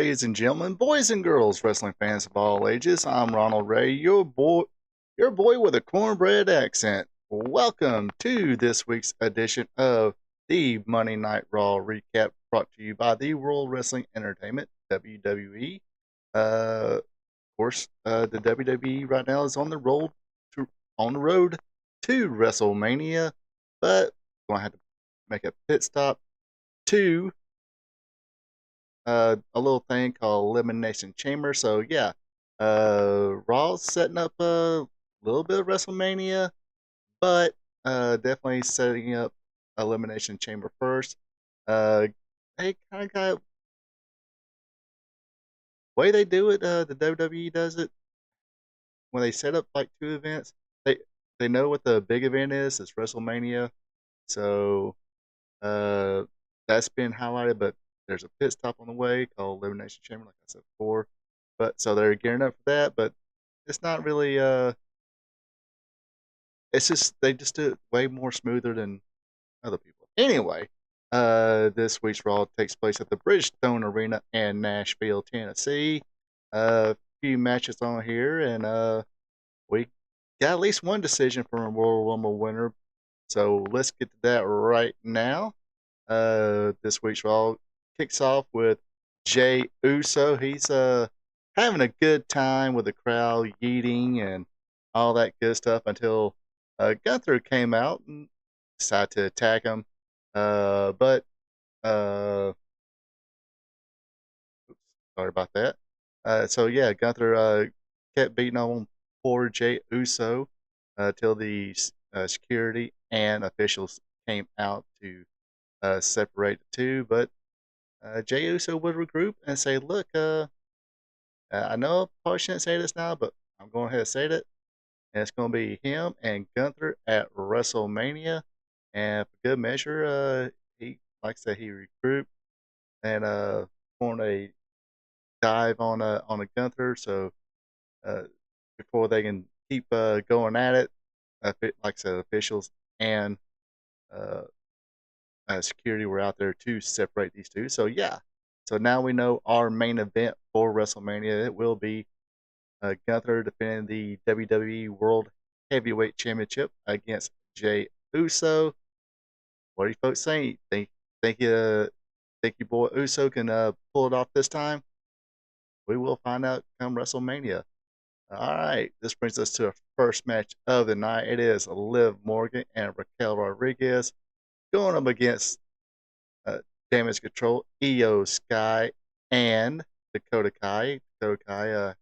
ladies and gentlemen, boys and girls, wrestling fans of all ages. I'm Ronald Ray, your boy with a cornbread accent. Welcome to this week's edition of the Monday Night Raw Recap, brought to you by the World Wrestling Entertainment (WWE). Of course, the WWE right now is on the road to WrestleMania, but we're gonna have to make a pit stop to a little thing called Elimination Chamber. So yeah, Raw's setting up a little bit of WrestleMania, but definitely setting up Elimination Chamber first. Uh, they kind of got way they do it. The WWE does it when they set up like two events. They they know what the big event is. It's WrestleMania, so uh, that's been highlighted. But there's a pit stop on the way called Elimination Chamber, like I said before. But so they're gearing up for that, but it's not really it's just they just do it way more smoother than other people. Anyway, this week's Raw takes place at the Bridgestone Arena in Nashville, Tennessee. A few matches on here, and we got at least one decision from a Royal Rumble winner. So let's get to that right now. This week's Raw kicks off with Jay Uso. He's having a good time with the crowd, yeeting and all that good stuff until Gunther came out and decided to attack him. But oops, sorry about that. So yeah, Gunther kept beating on poor Jay Uso till the security and officials came out to separate the two. But Jey Uso would regroup and say, "Look, I know I probably shouldn't say this now, but I'm going ahead and say it. And it's going to be him and Gunther at WrestleMania. And for good measure, he, like I said, he regrouped and formed a dive on a Gunther. So uh, before they can keep going at it, like I said, officials and uh, security were out there to separate these two. So yeah, so now we know our main event for WrestleMania. It will be Gunther defending the WWE World Heavyweight Championship against Jay Uso. What are you folks saying? Think your boy Uso can pull it off this time? We will find out come WrestleMania. All right, this brings us to our first match of the night. It is Liv Morgan and Raquel Rodriguez going up against uh, Damage Control, Io Sky, and Dakota Kai. Dakota Kai had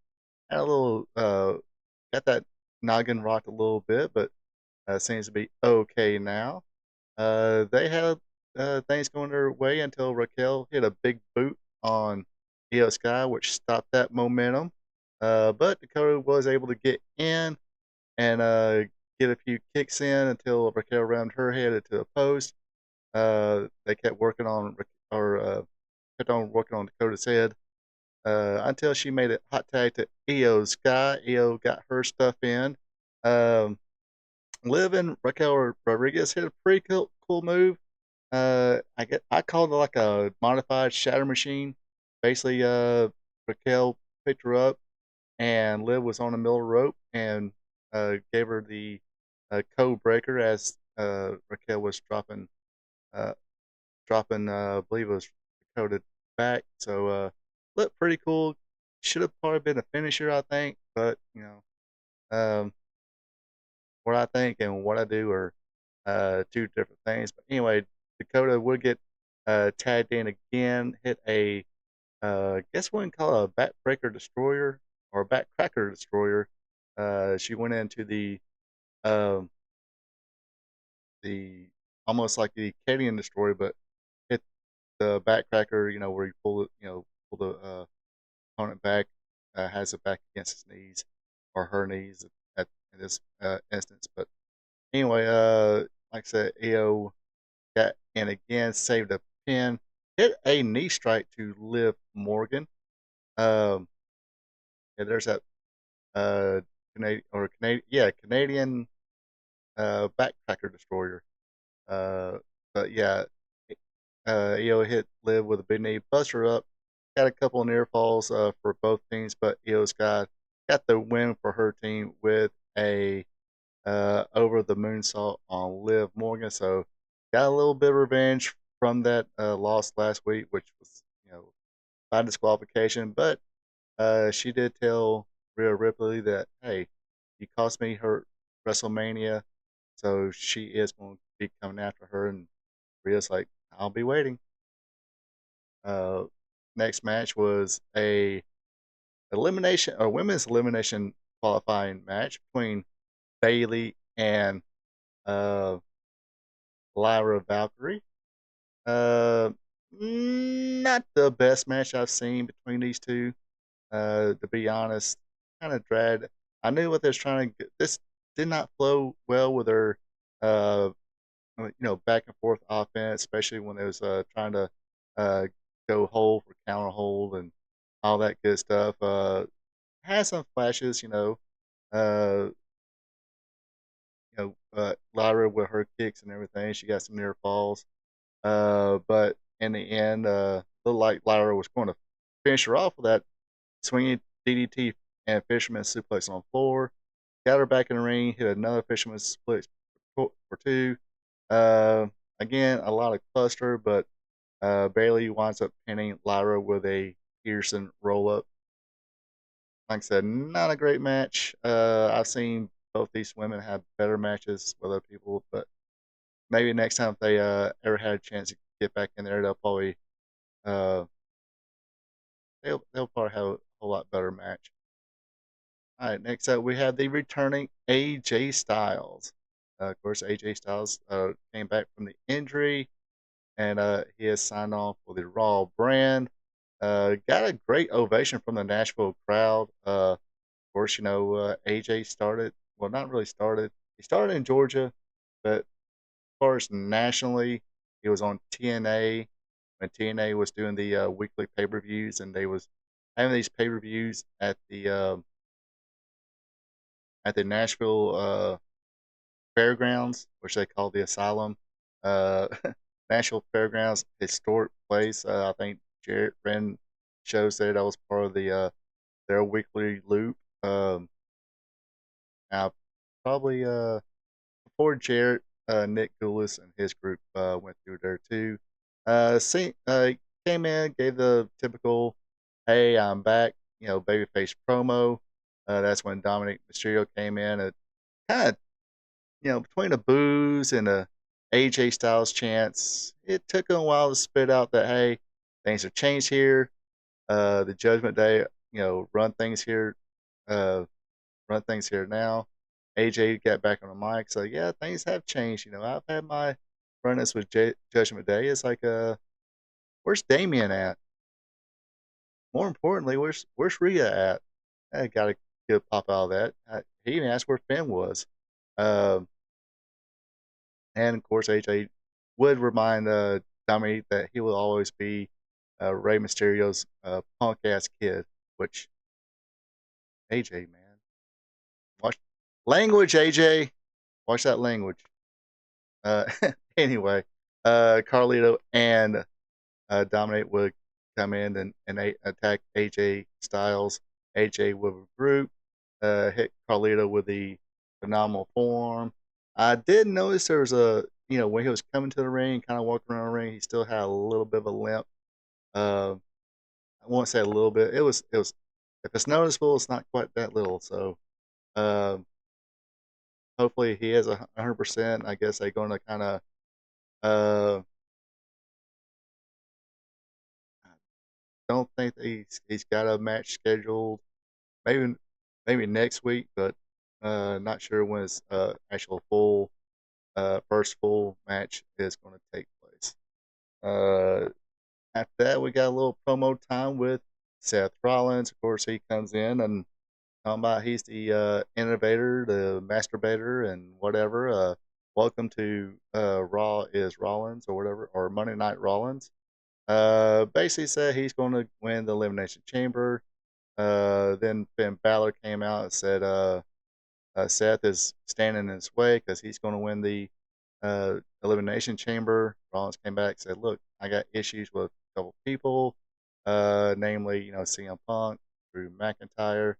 a little, got that noggin rocked a little bit, but seems to be okay now. They had things going their way until Raquel hit a big boot on Io Sky, which stopped that momentum. But Dakota was able to get in and get a few kicks in until Raquel rammed her head into a post. They kept working on or kept on working on Dakota's head until she made a hot tag to Io Sky. Io got her stuff in. Um, Liv and Raquel Rodriguez hit a pretty cool move. I called it like a modified shatter machine. Basically, Raquel picked her up and Liv was on the middle rope and gave her the code breaker as Raquel was uh, dropping, I believe it was Dakota back. So looked pretty cool. Should have probably been a finisher, I think, but you know, what I think and what I do are two different things. But anyway, Dakota would get tagged in again, hit a I guess we can call it a backbreaker destroyer or a backcracker destroyer. She went into um, the almost like the Canadian destroyer, but hit the backcracker. You know where you pull it, pull the opponent back, has it back against his knees or her knees in this instance. But anyway, like I said, EO got in again, saved a pin, hit a knee strike to Liv Morgan. Um, yeah, there's that Canadian backpacker destroyer. Uh, but yeah, EO hit Liv with a big knee, bust her up, got a couple of near falls for both teams, but Io's got the win for her team with a over the moonsault on Liv Morgan. So got a little bit of revenge from that loss last week, which was by disqualification. But she did tell Rhea Ripley that, hey, you cost me her WrestleMania, so she is going to be coming after her. And Rhea's like, I'll be waiting. Uh, Next match was a elimination or women's elimination qualifying match between Bailey and uh, Lyra Valkyrie. Uh, Not the best match I've seen between these two. To be honest, kind of dragged. I knew what they was trying to get. This did not flow well with their, uh, back and forth offense, especially when it was trying to uh, go hold for counter hold and all that good stuff. Had some flashes, uh, Lyra with her kicks and everything. She got some near falls. But in the end, looked like Lyra was going to finish her off with that swinging DDT and fisherman suplex on the floor. Got her back in the ring, hit another fisherman suplex for two. Uh, Again, a lot of cluster, but Bailey winds up pinning Lyra with a Pearson roll up. Like I said, not a great match. I've seen both these women have better matches with other people, but maybe next time if they ever had a chance to get back in there, uh, they'll probably have a whole lot better match. All right, next up we have the returning AJ Styles. Of course, AJ Styles came back from the injury, and he has signed on for the Raw brand. Got a great ovation from the Nashville crowd. Of course, AJ started, well, not really started. He started in Georgia, but as far as nationally, he was on TNA when TNA was doing the weekly pay-per-views, and they was having these pay-per-views at the Nashville Fairgrounds, which they call the Asylum. Uh, Nashville Fairgrounds, historic place. I think Jarrett Wren shows that I was part of their weekly loop. Now, probably before Jarrett, Nick Goulas and his group went through there too. Came in, gave the typical, "Hey, I'm back," babyface promo. That's when Dominic Mysterio came in. It kind of, between the boos and the AJ Styles chants, it took him a while to spit out that, hey, things have changed here. The Judgment Day, run things here, uh, run things here now. AJ got back on the mic, so yeah, things have changed. I've had my run-ins with Judgment Day. It's like, where's Damien at? More importantly, where's Rhea at? I gotta get a pop out of that. He even asked where Finn was. Um, and of course, AJ would remind Dominic that he will always be Rey Mysterio's punk ass kid. Which AJ, man, watch language, AJ. Watch that language. Uh, anyway, Carlito and Dominic would come in and attack AJ Styles. AJ would regroup, hit Carlito with the phenomenal form. I did notice there was when he was coming to the ring, kind of walking around the ring, he still had a little bit of a limp. Uh, I won't say a little bit. It was. If it's noticeable, it's not quite that little. So, um, hopefully, he is 100%. I guess they're going to kind of. Don't think that he's got a match scheduled. Maybe next week, but not sure when his actual first full match is going to take place. Uh, After that, we got a little promo time with Seth Rollins. Of course, he comes in and talking about he's the innovator, the masturbator, and whatever. Welcome to Raw is Rollins or whatever, or Monday Night Rollins. Basically said he's going to win the Elimination Chamber. Then Finn Balor came out and said Seth is standing in his way because he's going to win the Elimination Chamber. Rollins came back and said, look, I got issues with a couple people. namely, CM Punk, Drew McIntyre.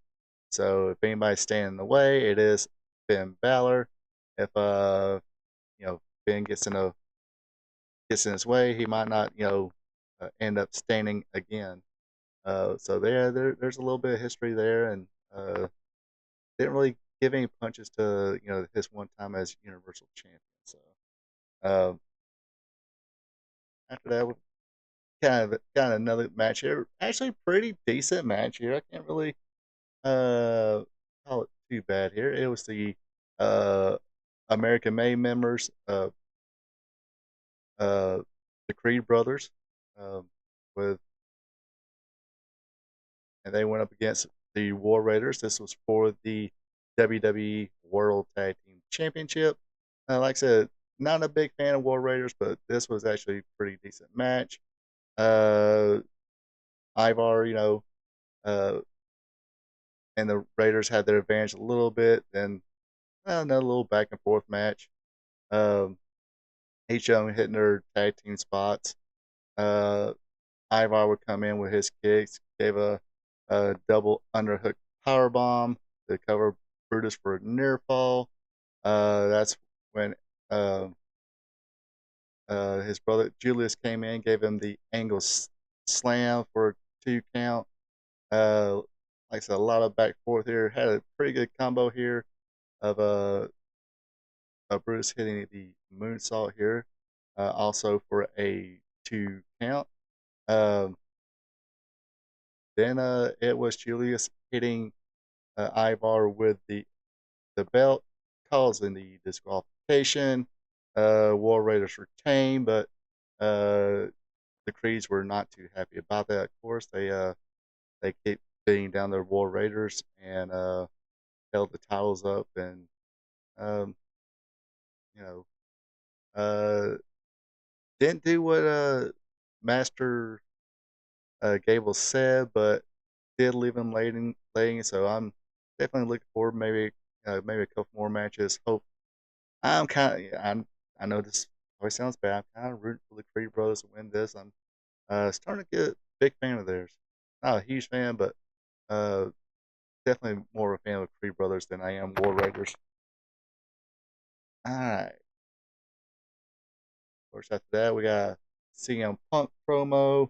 So if anybody's standing in the way, it is Finn Balor. If Finn gets in his way, he might not end up standing again. So there's a little bit of history there, and didn't really give any punches to his one time as Universal Champion. So um, after that, we kind of another match here. Actually, pretty decent match here. I can't really uh, call it too bad here. It was the uh, American May members, uh, the Creed brothers, um, with and they went up against the War Raiders. This was for the WWE World Tag Team Championship. Like I said, not a big fan of War Raiders, but this was actually a pretty decent match. Uh, Ivar, uh, and the Raiders had their advantage a little bit. Then another little back and forth match. Um, each of them hitting their tag team spots. Uh, Ivar would come in with his kicks, gave a double underhook power bomb to cover Brutus for a near fall. That's when uh, his brother Julius came in, gave him the angle slam for a 2 count. Like I said, a lot of back and forth here. Had a pretty good combo here of Brutus hitting the moonsault here, also for a 2 count. Um, then it was Julius hitting Ivar with the belt, causing the disqualification. War Raiders retained, but the Creeds were not too happy about that. Of course, they kept beating down their War Raiders and held the titles up, and um, you know uh, didn't do what Master Gable said, but did leave him laying. So I'm definitely looking forward maybe a couple more matches. Hope I'm kind of I know this always sounds bad. I'm kind of rooting for the Creed brothers to win this. I'm starting to get a big fan of theirs. Not a huge fan, but uh, definitely more of a fan of Creed brothers than I am War Raiders. All right. Of course, after that we got CM Punk promo.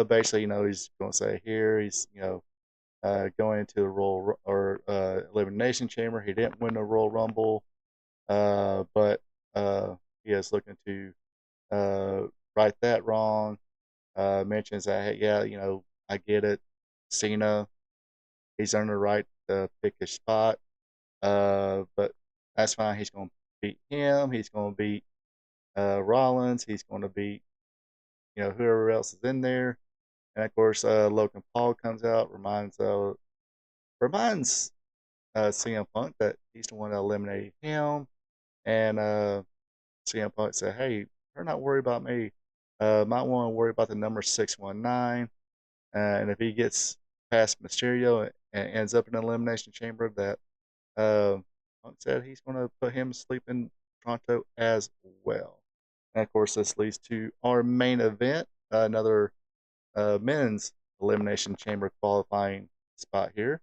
Basically, he's going to say here he's going into the Royal or Elimination Chamber. He didn't win the Royal Rumble, but he is looking to uh, right that wrong. Mentions that, hey, yeah, I get it. Cena, he's earned the right to pick his spot, but that's fine. He's going to beat him. He's going to beat Rollins. He's going to beat whoever else is in there. And of course, Logan Paul comes out, reminds CM Punk that he's the one that eliminated him, and CM Punk said, "Hey, you're not worried about me. Might want to worry about the number 619. And if he gets past Mysterio and ends up in an elimination chamber, that Punk said he's going to put him to sleep in Toronto as well." And of course, this leads to our main event, another men's elimination chamber qualifying spot here.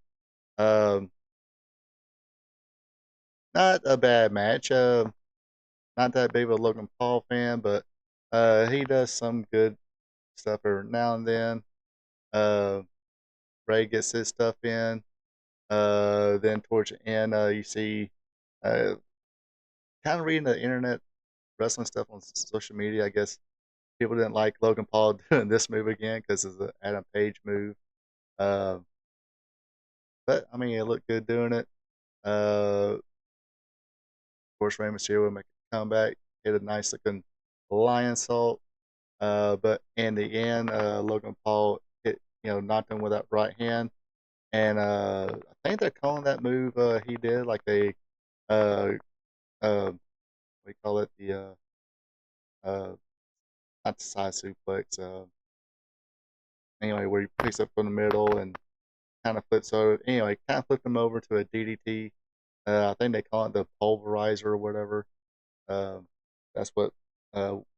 Um, Not a bad match. Not that big of a Logan Paul fan, but he does some good stuff every now and then. Uh, Ray gets his stuff in. Then towards the end, you see, uh, kind of reading the internet wrestling stuff on social media. I guess people didn't like Logan Paul doing this move again because it's an Adam Page move. Uh, but I mean, it looked good doing it. Of course, Rey Mysterio will make a comeback, hit a nice looking lion salt. But in the end, Logan Paul knocked him with that right hand, and I think they're calling that move he did like a uh, we call it the uh, not the side suplex. Anyway, where he picks up from the middle and kind of flips over. Anyway, kind of flipped him over to a DDT. I think they call it the pulverizer or whatever. Um, that's what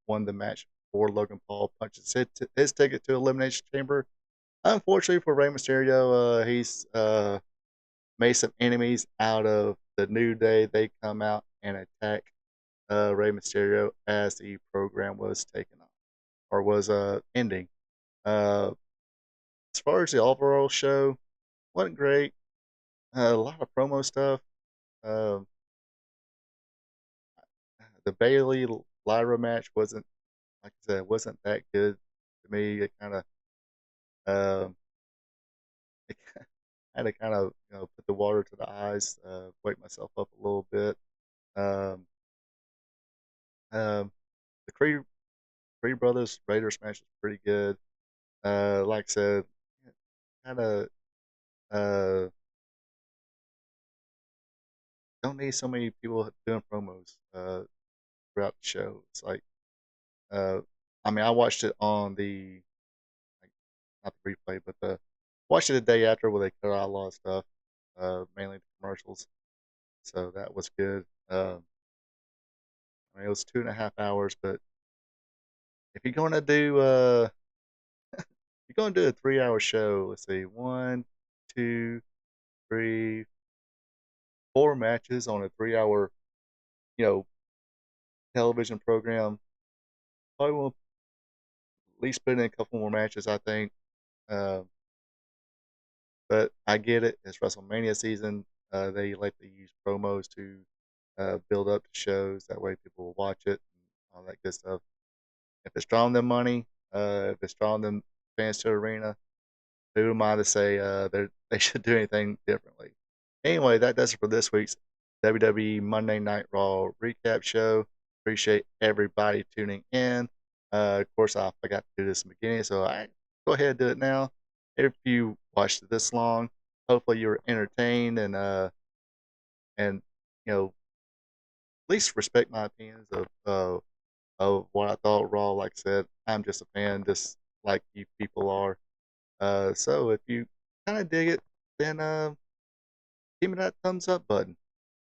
won the match before Logan Paul punches his ticket to Elimination Chamber. Unfortunately for Rey Mysterio, he's made some enemies out of the New Day. They come out and attack Rey Mysterio as the program was taken off or was ending. Uh, as far as the overall show, wasn't great. A lot of promo stuff. Um, the Bailey Lyra match wasn't, like I said, wasn't that good to me. It kind of, um, it had to kind of, put the water to the eyes, wake myself up a little bit. Um, um, the Creed Brothers Raiders match was pretty good. Like I said, kind of uh, don't need so many people doing promos throughout the show. It's like, uh, I mean, I watched it on the, like, not the replay, but watched it the day after where they cut out a lot of stuff, mainly the commercials. So that was good. I mean, it was 2.5 hours, but if you're going to do you're going to do a 3 hour show, let's see, one, two, three, four matches on a 3 hour, you know, television program. Probably will at least put in a couple more matches, I think. Uh, but I get it. It's WrestleMania season. They like to use promos to build up the shows. That way people will watch it and all that good stuff. If it's drawing them money, if it's drawing them fans to the arena, who am I to say they should do anything differently? Anyway, that does it for this week's WWE Monday Night Raw recap show. Appreciate everybody tuning in. Of course, I forgot to do this in the beginning, so I go ahead and do it now. If you watched it this long, hopefully you were entertained and at least respect my opinions of what I thought Raw. Like I said, I'm just a fan, just like you people are. So if you kind of dig it, then give me that thumbs up button.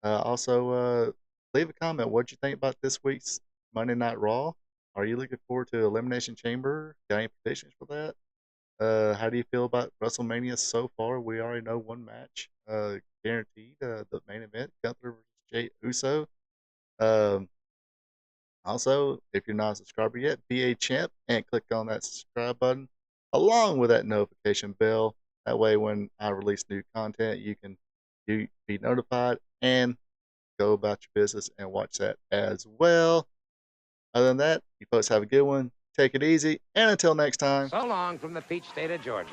Also, leave a comment. What'd you think about this week's Monday Night Raw? Are you looking forward to Elimination Chamber? Got any predictions for that? How do you feel about WrestleMania so far? We already know one match guaranteed. The main event, Gunther versus Jey Uso. Um, Also, if you're not a subscriber yet, be a champ and click on that subscribe button along with that notification bell. That way, when I release new content, you be notified and go about your business and watch that as well. Other than that, you folks have a good one. Take it easy, and until next time. So long from the peach state of Georgia.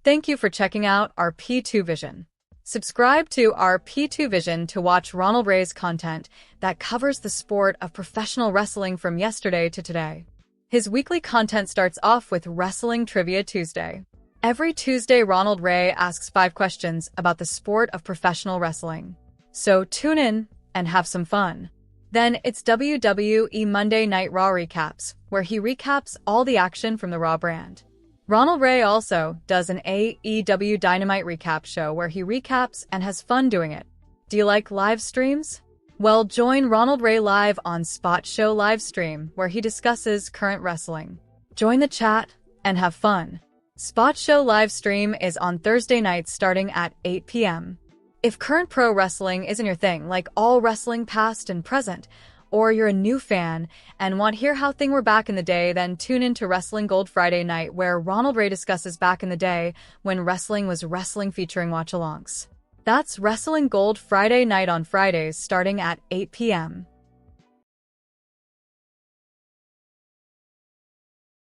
Thank you for checking out our P2 Vision. Subscribe to our P2 Vision to watch Ronald Ray's content that covers the sport of professional wrestling from yesterday to today. His weekly content starts off with Wrestling Trivia Tuesday. Every Tuesday, Ronald Ray asks 5 questions about the sport of professional wrestling. So tune in and have some fun. Then it's WWE Monday Night Raw Recaps, where he recaps all the action from the Raw brand. Ronald Ray also does an AEW Dynamite recap show where he recaps and has fun doing it. Do you like live streams? Well, join Ronald Ray live on Spot Show Livestream, where he discusses current wrestling. Join the chat and have fun. Spot Show Livestream is on Thursday nights starting at 8 p.m. If current pro wrestling isn't your thing, like all wrestling past and present, or you're a new fan and want to hear how things were back in the day, then tune in to Wrestling Gold Friday night, where Ronald Ray discusses back in the day when wrestling was wrestling, featuring watch-alongs. That's Wrestling Gold Friday night on Fridays starting at 8 p.m.